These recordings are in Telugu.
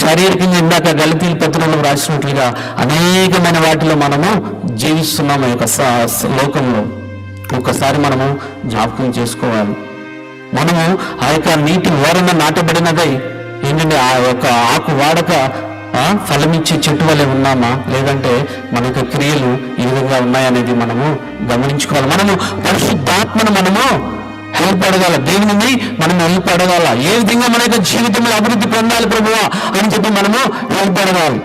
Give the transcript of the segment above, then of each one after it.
శారీరకంగా ఇందాక గలతీ పత్రంలో రాసినట్లుగా అనేకమైన వాటిలో మనము జీవిస్తున్నాము ఈ యొక్క లోకంలో. ఒక్కసారి మనము జ్ఞాపకం చేసుకోవాలి. మనము ఆ యొక్క నీటి ఓరన నాటబడినదై ఏంటంటే ఆ యొక్క ఆకు వాడక ఫలమిచ్చే చెట్టు వలె ఉన్నామా, లేదంటే మన యొక్క క్రియలు ఈ విధంగా ఉన్నాయనేది మనము గమనించుకోవాలి. మనము పరిశుద్ధాత్మను మనము హెల్ప్ అడగాల, దేవుని మనం హెల్ప్ అడగాల. ఏ విధంగా మన యొక్క జీవితంలో అభివృద్ధి పొందాలి ప్రభువా అని చెప్పి మనము హెల్ప్ అడగాలి.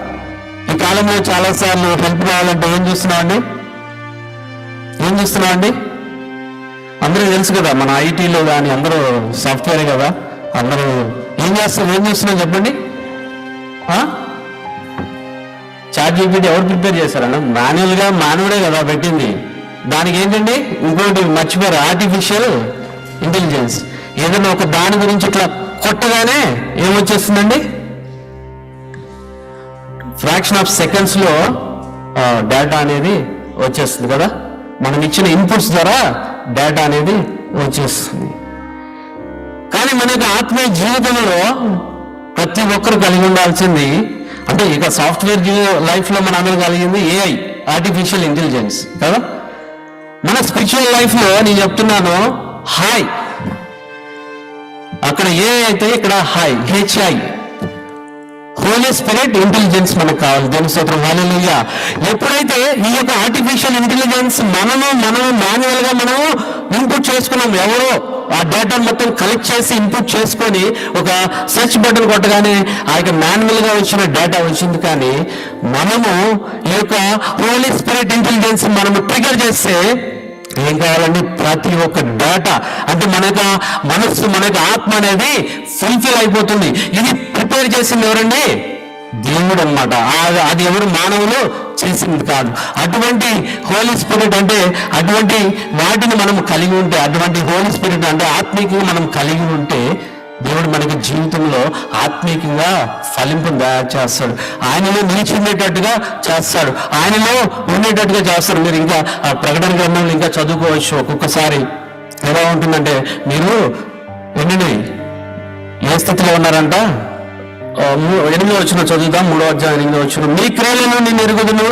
ఈ కాలంలో చాలాసార్లు హెల్ప్ కావాలంటే ఏం చూస్తున్నామండి? అందరూ తెలుసు కదా, మన ఐటీలో కానీ అందరూ సాఫ్ట్వేరే కదా, అందరూ ఏం చేస్తున్నారు చెప్పండి? చాట్ జీపీటీ ఎవరు ప్రిపేర్ చేశారన్న? మాన్యువడే కదా పెట్టింది. దానికి ఏంటండి ఇంకోటి మర్చిపోయారు, ఆర్టిఫిషియల్ ఇంటెలిజెన్స్. ఏదైనా ఒక దాని గురించి ఇట్లా కొట్టగానే ఏమొచ్చేస్తుందండి? ఫ్రాక్షన్ ఆఫ్ సెకండ్స్లో డేటా అనేది వచ్చేస్తుంది కదా. మనం ఇచ్చిన ఇన్పుట్స్ ద్వారా డేటా అనేది వచ్చేస్తుంది. కానీ మన యొక్క ఆత్మీయ జీవితంలో ప్రతి ఒక్కరు కలిగి ఉండాల్సింది, అంటే ఇక సాఫ్ట్వేర్ లైఫ్లో మన అందరూ కలిగింది ఏఐ, ఆర్టిఫిషియల్ ఇంటెలిజెన్స్ కదా. మన స్పిరిచువల్ లైఫ్లో నేను చెప్తున్నాను హాయ్, అక్కడ ఏ అయితే ఇక్కడ hi, HI, holy spirit intelligence మనకు కావాలి. దేవుని స్తోత్రం, హల్లెలూయా. ఎప్పుడైతే ఈ యొక్క ఆర్టిఫిషియల్ ఇంటెలిజెన్స్ మనము మాన్యువల్ గా మనము ఇన్పుట్ చేసుకున్నాం, ఎవరో ఆ డేటా మొత్తం కలెక్ట్ చేసి ఇన్పుట్ చేసుకొని ఒక సెర్చ్ బటన్ కొట్టగానే ఆ యొక్క మాన్యువల్ గా వచ్చిన డేటా వచ్చింది. కానీ మనము ఈ యొక్క హోలీ స్పిరిట్ ఇంటెలిజెన్స్ మనము ట్రిగర్ చేస్తే ఏం కావాలండి? ప్రతి ఒక్క డేటా, అంటే మన యొక్క మనస్సు, మన యొక్క ఆత్మ అనేది ఫుల్ఫిల్ అయిపోతుంది. ఇది ప్రిపేర్ చేసింది ఎవరండి? దేవుడు అన్నమాట. అది ఎవరు మానవులు చేసింది కాదు. అటువంటి హోలీ స్పిరిట్ అంటే అటువంటి వాటిని మనం కలిగి ఉంటే, అటువంటి హోలీ స్పిరిట్ అంటే ఆత్మీయంగా మనం కలిగి ఉంటే దేవుడు మనకి జీవితంలో ఆత్మీయంగా ఫలింపును తయారు చేస్తాడు. ఆయనలో నిలిచి ఉండేటట్టుగా చేస్తాడు, ఆయనలో ఉండేటట్టుగా చేస్తాడు. మీరు ఇంకా ఆ ప్రకటన గ్రంథంలో ఇంకా చదువుకోవచ్చు. ఒక్కొక్కసారి ఎలా ఉంటుందంటే, మీరు ఏంటండి ఏ స్థితిలో ఉన్నారంట? 8వ వచనం చదువుదాం, 3వ అధ్యాయం 8వ వచనం. నీ క్రియలను నేను ఎరుగుదును,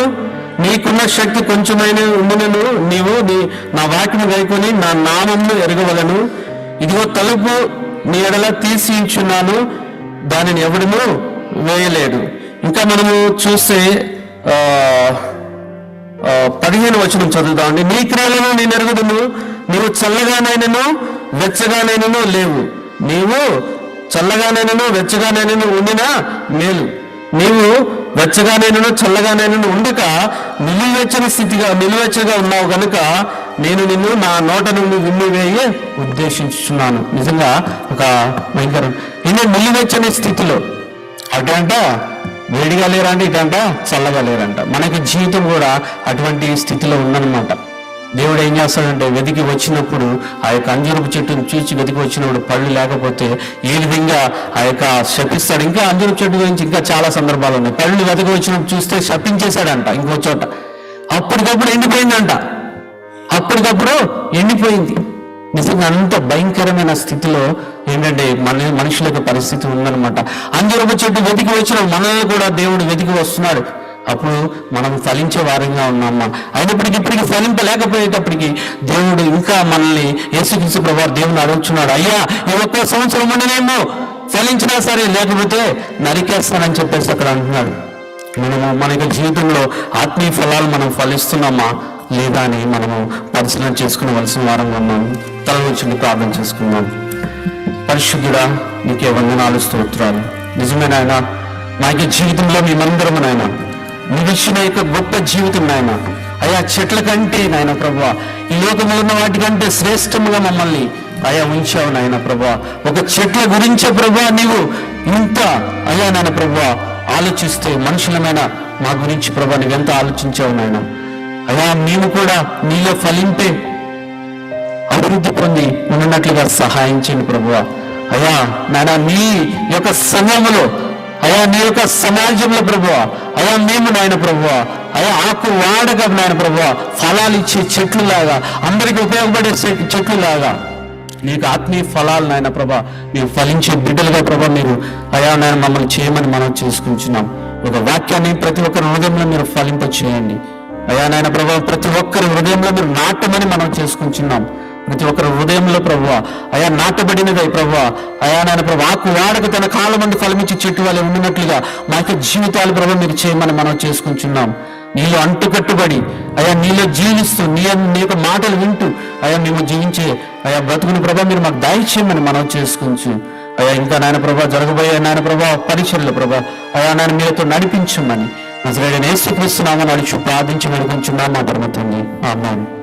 నీకున్న శక్తి కొంచెమైన ఉండినను నీవు నా వాక్యము గైకొని నా నామమును ఎరగవలను. ఇదిగో తలుపు నీ ఎడల తీసి ఇచ్చున్నాను, దానిని ఎవడను వేయలేడు. ఇంకా మనము చూస్తే 15వ వచనం చదువుతామండి. నీ క్రియలను నేను ఎరుగుదును, నీవు చల్లగానైనను వెచ్చగానైనను లేవు. నీవు చల్లగానైనను వెచ్చగానైనను ఉండినా మేలు. నీవు వెచ్చగానైనను చల్లగానైనను ఉండక నిలువెచ్చగా ఉన్నావు కనుక నేను నిన్ను నా నోట నుండి విమ్మివేయి ఉద్దేశించున్నాను. నిజంగా ఒక భయంకరం. నేను నిలువెచ్చని స్థితిలో, అటంట వేడిగా లేరంట, ఇటంట చల్లగా లేరంట. మనకి జీవితం కూడా అటువంటి స్థితిలో ఉందన్నమాట. దేవుడు ఏం చేస్తాడంటే, వెతికి వచ్చినప్పుడు ఆ యొక్క అంజూరపు చెట్టును చూసి వెతికి వచ్చినప్పుడు పళ్ళు లేకపోతే ఏ విధంగా ఆ యొక్క శపిస్తాడు. ఇంకా అంజూరపు చెట్టు గురించి ఇంకా చాలా సందర్భాలు ఉన్నాయి. పళ్ళు వెతికి వచ్చినప్పుడు చూస్తే శపించేశాడంట ఇంకో చోట. అప్పటికప్పుడు ఎండిపోయింది. నిజంగా అంత భయంకరమైన స్థితిలో ఏంటంటే మనుషుల యొక్క పరిస్థితి ఉందన్నమాట. అంజూరపు చెట్టు వెతికి వచ్చిన మనల్ని కూడా దేవుడు వెతికి వస్తున్నాడు. అప్పుడు మనం ఫలించే వారంగా ఉన్నామా. అయినప్పటికీ ఇప్పటికీ ఫలింపలేకపోయేటప్పటికీ దేవుడు ఇంకా మనల్ని యేసుక్రీస్తు ప్రభువు దేవుని అడుగుతున్నాడు, అయ్యా ఈ 1 సంవత్సరం ఉండనేమో, ఫలించినా సరే, లేకపోతే నరికేస్తానని చెప్పేసి అక్కడ అంటున్నాడు. మన యొక్క జీవితంలో ఆత్మీయ ఫలాలు మనం ఫలిస్తున్నామా లేదా అని మనము పరిశీలన చేసుకునవలసిన వారంగా ఉన్నాము. తల నుంచి ప్రార్థన చేసుకుందాం. పరిశుద్ధుడా, నీకే వందనాలు, స్తోత్రాలు. నిజమే నాయన, మా యొక్క జీవితంలో మేమందరము నాయన నీవు ఇచ్చిన యొక్క గొప్ప జీవితం నాయన, అయా చెట్ల కంటే నాయన ప్రభువా, ఈ లోకంలో ఉన్న వాటికంటే శ్రేష్టముగా మమ్మల్ని అయా ఉంచావు నాయన ప్రభువా. ఒక చెట్ల గురించే ప్రభువా నీవు ఇంత అయా నాయన ప్రభువా ఆలోచిస్తే, మనుషులమైన మా గురించి ప్రభువా నీవెంత ఆలోచించావు నాయన. అయా మేము కూడా నీలో ఫలింపే అభివృద్ధి పొంది ఉన్నట్లుగా సహాయం చేయండి ప్రభువా. అయా నాయన నీ యొక్క సమయంలో, అయా నీ యొక్క సమాజంలో ప్రభువా, అయా మేము నాయన ప్రభువా, అయా ఆకు వాడగా నాయన ప్రభువా ఫలాలు ఇచ్చే చెట్లు లాగా, అందరికీ ఉపయోగపడే చెట్లు లాగా నీకు ఆత్మీయ ఫలాలు నాయన ప్రభా మీరు ఫలించే బిడ్డలుగా ప్రభా మీరు అయా నాయన మమ్మల్ని చేయమని మనం చేసుకుంటున్నాం. ఒక వాక్యాన్ని ప్రతి ఒక్కరి హృదయంలో మీరు ఫలింప చేయండి అయా నాయన ప్రభా. ప్రతి ఒక్కరి హృదయంలో మీరు నాటమని మనం చేసుకుంటున్నాం. ప్రతి ఒక్కరి హృదయంలో ప్రభువా అయా నాటబడినదై ప్రభువా అయా నాయన ప్రభు ఆకు వాడక తన కాళ్ళ మంది ఫలమిచ్చి చెట్టు వల్ల ఉన్నట్లుగా మా యొక్క జీవితాలు ప్రభు మీరు చేయమని మనం చేసుకుంటున్నాం. నీలో అంటుకట్టుబడి అయా నీలో జీవిస్తూ నీ యొక్క మాటలు వింటూ అయా మేము జీవించే అయా బ్రతుకుని ప్రభా మీరు మాకు దయచేయమని మనం చేసుకుంటూ అయా ఇంకా నాయన ప్రభా జరగబోయే నాయన ప్రభా పరిచర్లు ప్రభా అయా నాయన మీతో నడిపించమని నజరేయుడైన యేసుక్రీస్తు నామమున నడిచి ప్రార్థించి వేడుకొంచున్నాం మా పరమ తండ్రి. ఆమేన్.